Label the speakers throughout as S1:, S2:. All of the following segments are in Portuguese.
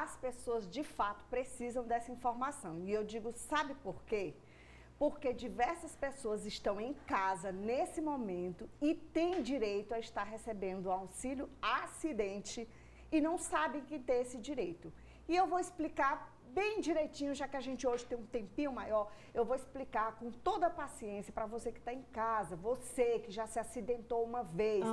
S1: as pessoas de fato precisam dessa informação. E eu digo, sabe por quê? Porque diversas pessoas estão em casa nesse momento e têm direito a estar recebendo auxílio acidente e não sabem que tem esse direito. E eu vou explicar bem direitinho, já que a gente hoje tem um tempinho maior, eu vou explicar com toda a paciência para você que está em casa, você que já se acidentou uma vez,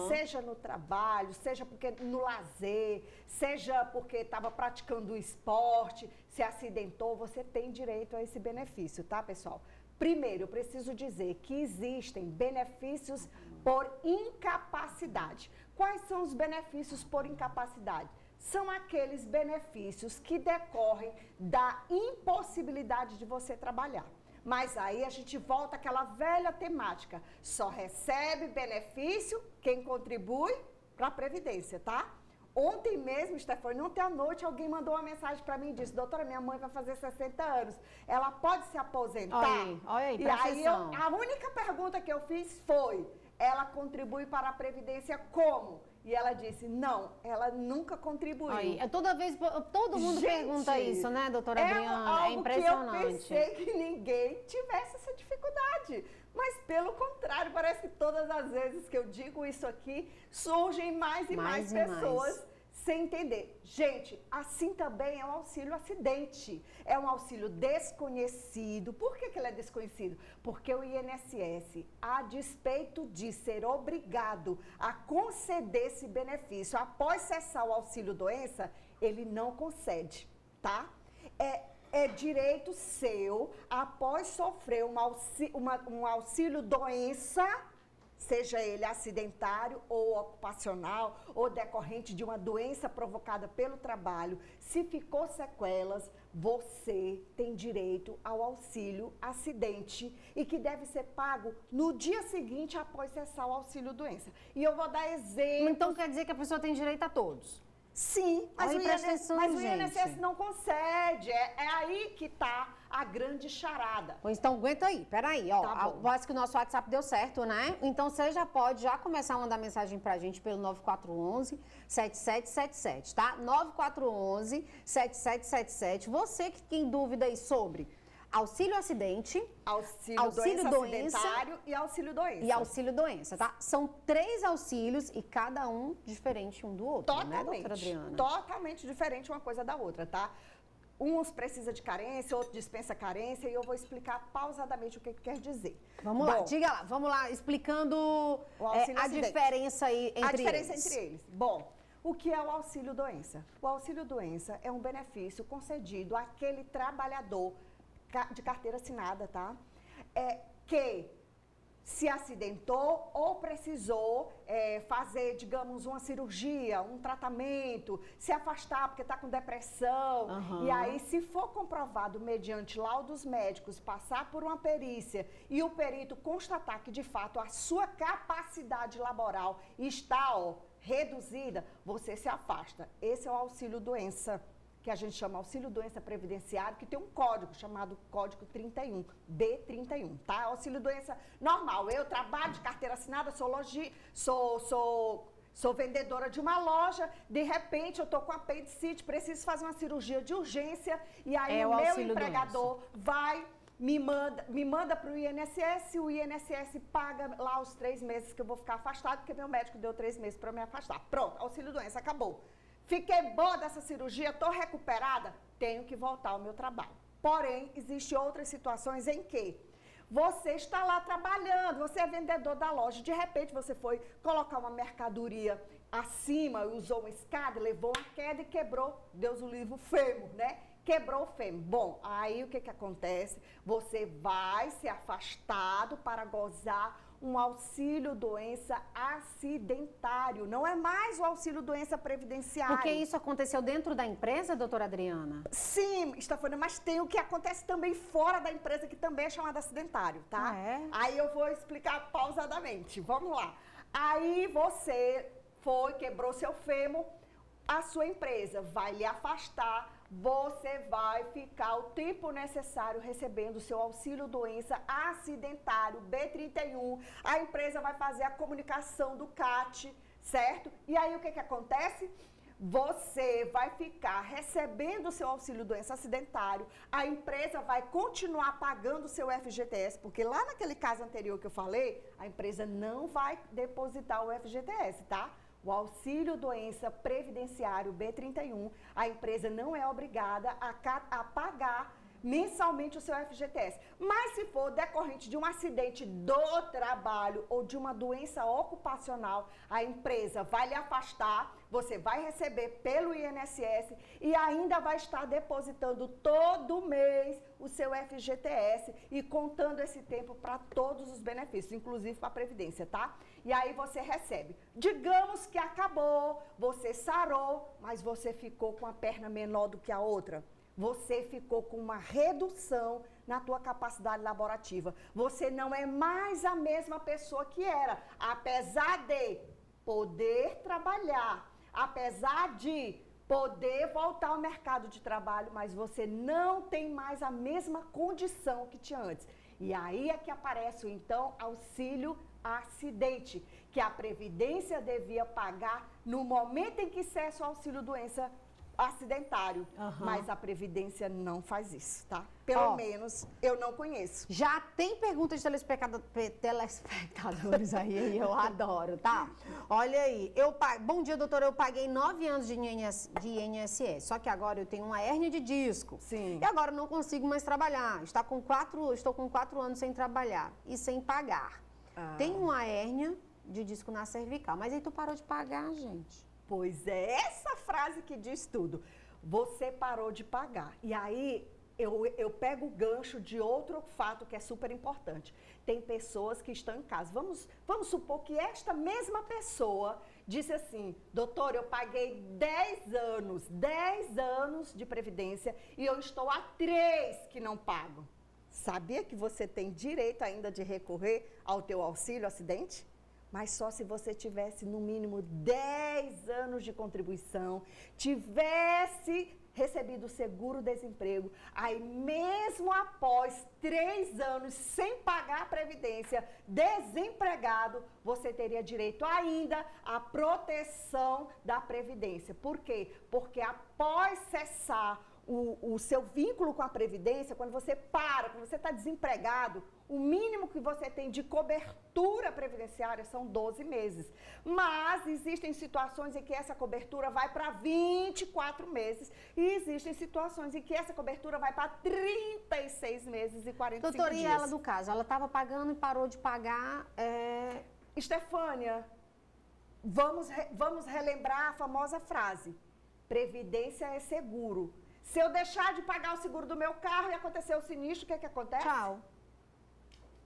S1: seja no trabalho, seja porque no lazer, seja porque estava praticando o esporte, se acidentou, você tem direito a esse benefício, tá, pessoal? Primeiro, eu preciso dizer que existem benefícios por incapacidade. Quais são os benefícios por incapacidade? São aqueles benefícios que decorrem da impossibilidade de você trabalhar. Mas aí a gente volta àquela velha temática. Só recebe benefício quem contribui para a Previdência, tá? Ontem mesmo, Stefane, ontem à noite, alguém mandou uma mensagem para mim e disse, doutora, minha mãe vai fazer 60 anos, ela pode se aposentar?
S2: Olha aí,
S1: e aí a única pergunta que eu fiz foi, ela contribui para a Previdência como? E ela disse, não, ela nunca contribuiu.
S2: Aí, toda vez, todo mundo pergunta isso, né, doutora Adriana? É impressionante.
S1: Eu pensei que ninguém tivesse essa dificuldade. Mas, pelo contrário, parece que todas as vezes que eu digo isso aqui, surgem mais e mais pessoas sem entender. Gente, assim também é um auxílio acidente. É um auxílio desconhecido. Por que ele é desconhecido? Porque o INSS, a despeito de ser obrigado a conceder esse benefício após cessar o auxílio-doença, ele não concede, tá? É direito seu, após sofrer um auxílio-doença, seja ele acidentário ou ocupacional ou decorrente de uma doença provocada pelo trabalho, se ficou sequelas, você tem direito ao auxílio acidente e que deve ser pago no dia seguinte após cessar o auxílio doença. E eu vou dar exemplo.
S2: Então quer dizer que a pessoa tem direito a todos?
S1: Sim, mas o INSS não concede. É aí que está a grande charada.
S2: Pois então, aguenta aí, peraí, ó.
S1: Tá
S2: parece que o nosso WhatsApp deu certo, né? Então, você já pode começar a mandar mensagem pra gente pelo 9411-7777, tá? 9411-7777. Você que tem dúvida aí sobre auxílio acidente,
S1: auxílio doença acidentário e auxílio doença.
S2: E auxílio doença, tá? São 3 auxílios e cada um diferente um do outro, né, doutora Adriana?
S1: Totalmente diferente uma coisa da outra, tá? Uns precisa de carência, outro dispensa carência e eu vou explicar pausadamente o que quer dizer.
S2: Vamos lá, diga lá, vamos lá, explicando a diferença aí entre eles.
S1: Bom, o que é o auxílio doença? O auxílio doença é um benefício concedido àquele trabalhador de carteira assinada, tá? Que se acidentou ou precisou fazer, digamos, uma cirurgia, um tratamento, se afastar porque está com depressão. E aí, se for comprovado mediante laudos médicos, passar por uma perícia e o perito constatar que, de fato, a sua capacidade laboral está, reduzida, você se afasta. Esse é o auxílio doença, que a gente chama auxílio doença previdenciário, que tem um código chamado código 31, B31, tá? Auxílio doença normal. Eu trabalho de carteira assinada, sou vendedora de uma loja, de repente eu tô com apendicite, preciso fazer uma cirurgia de urgência, e aí o meu empregador me manda para o INSS, o INSS paga lá os 3 meses que eu vou ficar afastado, porque meu médico deu 3 meses para me afastar. Pronto, auxílio doença, acabou. Fiquei boa dessa cirurgia, estou recuperada, tenho que voltar ao meu trabalho. Porém, existem outras situações em que você está lá trabalhando, você é vendedor da loja, de repente você foi colocar uma mercadoria acima, usou uma escada, levou uma queda e quebrou, Deus o livre, o fêmur, né? Quebrou o fêmur. Bom, aí o que acontece? Você vai ser afastado para gozar um auxílio doença acidentário. Não é mais o auxílio doença previdenciário.
S2: Porque isso aconteceu dentro da empresa, doutora Adriana?
S1: Sim, Stefane, mas tem o que acontece também fora da empresa, que também é chamado acidentário, tá? Aí eu vou explicar pausadamente. Vamos lá. Aí você quebrou seu fêmur, a sua empresa vai lhe afastar, você vai ficar o tempo necessário recebendo o seu auxílio doença acidentário B31, a empresa vai fazer a comunicação do CAT, certo? E aí o que acontece? você vai ficar recebendo o seu auxílio-doença acidentário, a empresa vai continuar pagando o seu FGTS, porque lá naquele caso anterior que eu falei, a empresa não vai depositar o FGTS, tá? O auxílio-doença previdenciário B31, a empresa não é obrigada a pagar mensalmente o seu FGTS. Mas se for decorrente de um acidente do trabalho ou de uma doença ocupacional, a empresa vai lhe afastar, você vai receber pelo INSS e ainda vai estar depositando todo mês o seu FGTS e contando esse tempo para todos os benefícios, inclusive para a Previdência, tá? E aí você recebe. Digamos que acabou, você sarou, mas você ficou com a perna menor do que a outra. Você ficou com uma redução na tua capacidade laborativa. Você não é mais a mesma pessoa que era, apesar de poder trabalhar, apesar de poder voltar ao mercado de trabalho, mas você não tem mais a mesma condição que tinha antes. E aí é que aparece, então, auxílio acidente, que a Previdência devia pagar no momento em que cessa o auxílio-doença acidentário, mas a Previdência não faz isso, tá? Pelo menos eu não conheço.
S2: Já tem perguntas de telespectadores aí, eu adoro, tá? Olha aí, bom dia, doutora, eu paguei 9 anos de INSS, só que agora eu tenho uma hérnia de disco.
S1: Sim.
S2: E agora eu não consigo mais trabalhar, estou com 4 anos sem trabalhar e sem pagar. Tem uma hérnia de disco na cervical, mas aí tu parou de pagar, gente.
S1: Pois é, essa frase que diz tudo. Você parou de pagar. E aí, eu pego o gancho de outro fato que é super importante. Tem pessoas que estão em casa. Vamos supor que esta mesma pessoa disse assim, doutor, eu paguei 10 anos de Previdência e eu estou há 3 que não pago. Sabia que você tem direito ainda de recorrer ao teu auxílio acidente? Mas só se você tivesse no mínimo 10 anos de contribuição, tivesse recebido o seguro-desemprego, aí mesmo após 3 anos sem pagar a Previdência, desempregado, você teria direito ainda à proteção da Previdência. Por quê? Porque após cessar o seu vínculo com a Previdência, quando você está desempregado, o mínimo que você tem de cobertura previdenciária são 12 meses. Mas existem situações em que essa cobertura vai para 24 meses e existem situações em que essa cobertura vai para 36 meses e 45
S2: Doutora,
S1: dias.
S2: E ela, no caso, ela estava pagando e parou de pagar...
S1: Estefânia, vamos relembrar a famosa frase, Previdência é seguro. Se eu deixar de pagar o seguro do meu carro e acontecer o sinistro, o que acontece?
S2: Tchau.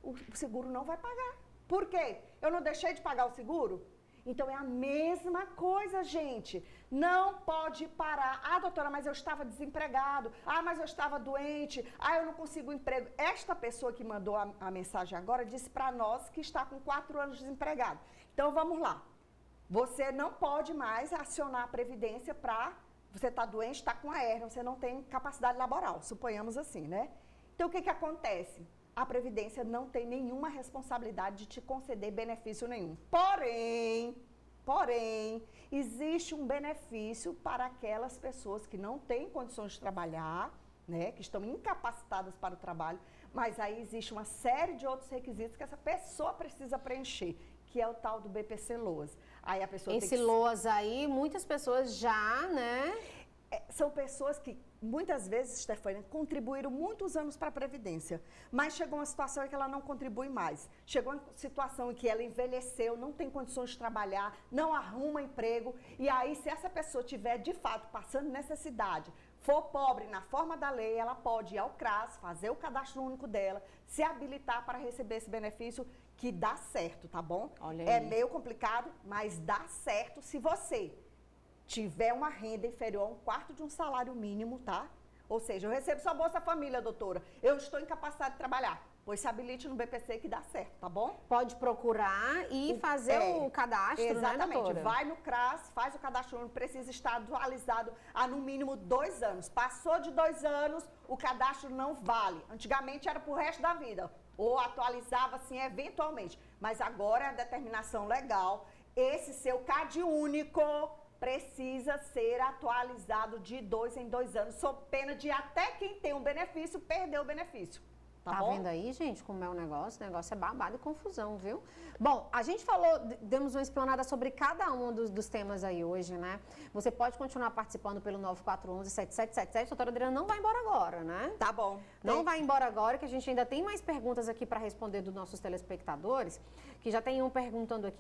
S1: O seguro não vai pagar. Por quê? Eu não deixei de pagar o seguro? Então é a mesma coisa, gente. Não pode parar. Ah, doutora, mas eu estava desempregado. Ah, mas eu estava doente. Ah, eu não consigo emprego. Esta pessoa que mandou a mensagem agora disse para nós que está com 4 anos desempregado. Então vamos lá. Você não pode mais acionar a Previdência para... Você está doente, está com a hérnia, você não tem capacidade laboral, suponhamos assim, né? Então, o que acontece? A Previdência não tem nenhuma responsabilidade de te conceder benefício nenhum. Porém, existe um benefício para aquelas pessoas que não têm condições de trabalhar, né? Que estão incapacitadas para o trabalho, mas aí existe uma série de outros requisitos que essa pessoa precisa preencher, que é o tal do BPC-LOAS. Aí a pessoa
S2: Esse LOAS aí, muitas pessoas já, né?
S1: São pessoas que, muitas vezes, Stefânia, contribuíram muitos anos para a Previdência, mas chegou uma situação em que ela não contribui mais. Chegou uma situação em que ela envelheceu, não tem condições de trabalhar, não arruma emprego, e aí, se essa pessoa tiver, de fato, passando necessidade, for pobre na forma da lei, ela pode ir ao CRAS, fazer o cadastro único dela, se habilitar para receber esse benefício, que dá certo, tá bom?
S2: Olha
S1: É
S2: aí.
S1: meio complicado, mas dá certo se você tiver uma renda inferior a 1/4 de um salário mínimo, tá? Ou seja, eu recebo sua Bolsa Família, doutora, eu estou incapacitada de trabalhar. Pois se habilite no BPC que dá certo, tá bom?
S2: Pode procurar e fazer o cadastro,
S1: exatamente.
S2: né, doutora?
S1: Vai no CRAS, faz o cadastro único, precisa estar atualizado há no mínimo 2 anos. Passou de 2 anos, o cadastro não vale. Antigamente era pro resto da vida, ou atualizava assim eventualmente. Mas agora é a determinação legal, esse seu CAD único precisa ser atualizado de 2 em 2 anos, sob pena de até quem tem um benefício perder o benefício.
S2: Tá vendo aí, gente, como é o negócio? O negócio é babado e confusão, viu? Bom, a gente falou, demos uma explanada sobre cada um dos temas aí hoje, né? Você pode continuar participando pelo 9411-7777. Doutora Adriana não vai embora agora, né?
S1: Tá bom.
S2: Não vai embora agora, que a gente ainda tem mais perguntas aqui para responder dos nossos telespectadores, que já tem um perguntando aqui